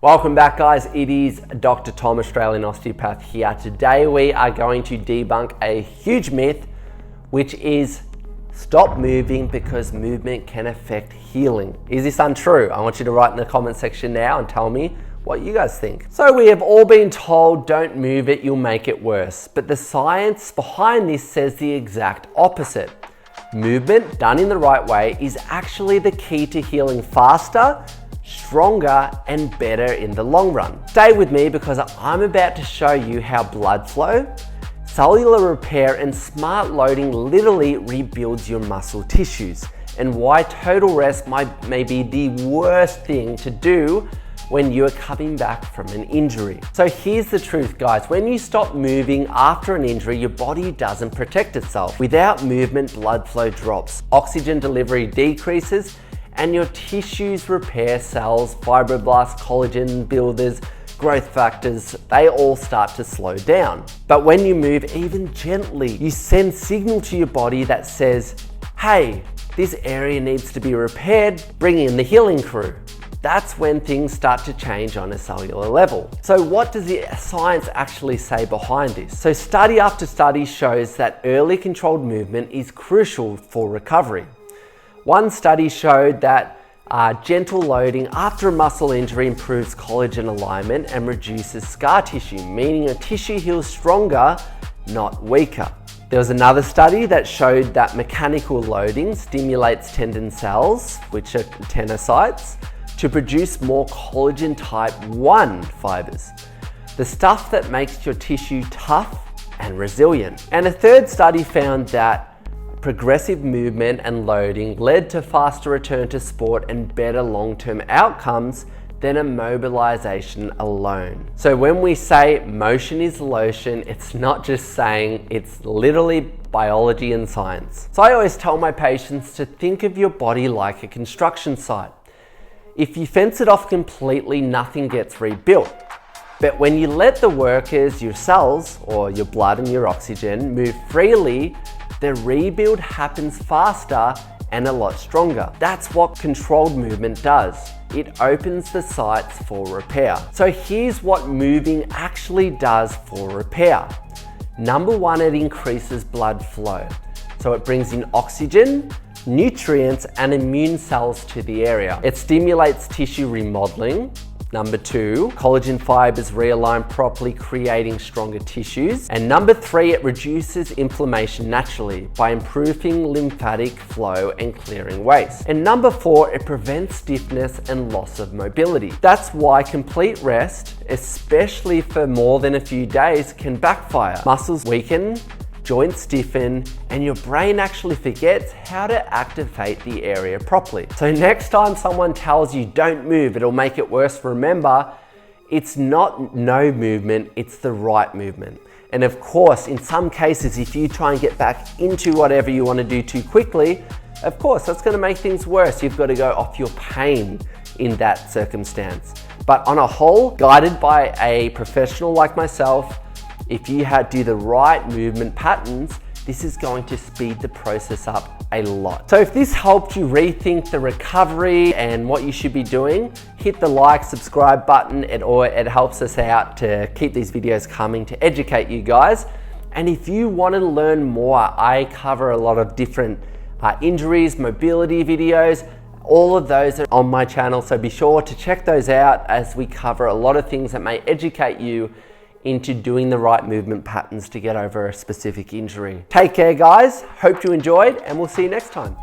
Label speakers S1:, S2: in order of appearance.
S1: Welcome back, guys. It is Dr. Tom, Australian Osteopath here. Today we are going to debunk a huge myth, which is stop moving because movement can affect healing. Is this untrue? I want you to write in the comment section now and tell me what you guys think. So we have all been told don't move it, you'll make it worse. But the science behind this says the exact opposite. Movement done in the right way is actually the key to healing faster, stronger and better in the long run. Stay with me because I'm about to show you how blood flow, cellular repair and smart loading literally rebuilds your muscle tissues, and why total rest may be the worst thing to do when you're coming back from an injury. So here's the truth, guys. When you stop moving after an injury, your body doesn't protect itself. Without movement, blood flow drops, oxygen delivery decreases, and your tissues repair cells, fibroblasts, collagen builders, growth factors, they all start to slow down. But when you move even gently, you send signal to your body that says, hey, this area needs to be repaired, bring in the healing crew. That's when things start to change on a cellular level. So what does the science actually say behind this? So study after study shows that early controlled movement is crucial for recovery. One study showed that gentle loading after a muscle injury improves collagen alignment and reduces scar tissue, meaning your tissue heals stronger, not weaker. There was another study that showed that mechanical loading stimulates tendon cells, which are tenocytes, to produce more collagen type 1 fibers, the stuff that makes your tissue tough and resilient. And a third study found that progressive movement and loading led to faster return to sport and better long-term outcomes than immobilization alone. So when we say motion is lotion, it's not just saying, it's literally biology and science. So I always tell my patients to think of your body like a construction site. If you fence it off completely, nothing gets rebuilt. But when you let the workers, your cells, or your blood and your oxygen, move freely, the rebuild happens faster and a lot stronger. That's what controlled movement does. It opens the sites for repair. So here's what moving actually does for repair. Number one, it increases blood flow. So it brings in oxygen, nutrients and immune cells to the area. It stimulates tissue remodeling. Number two, collagen fibers realign properly, creating stronger tissues. And number three, it reduces inflammation naturally by improving lymphatic flow and clearing waste. And number four, it prevents stiffness and loss of mobility. That's why complete rest, especially for more than a few days, can backfire. Muscles weaken, joints stiffen, and your brain actually forgets how to activate the area properly. So next time someone tells you don't move, it'll make it worse, remember, it's not no movement, it's the right movement. And of course, in some cases, if you try and get back into whatever you want to do too quickly, of course, that's going to make things worse. You've got to go off your pain in that circumstance. But on a whole, guided by a professional like myself, if you do the right movement patterns, this is going to speed the process up a lot. So if this helped you rethink the recovery and what you should be doing, hit the like, subscribe button. It helps us out to keep these videos coming to educate you guys. And if you want to learn more, I cover a lot of different injuries, mobility videos. All of those are on my channel, so be sure to check those out as we cover a lot of things that may educate you into doing the right movement patterns to get over a specific injury. Take care, guys. Hope you enjoyed, and we'll see you next time.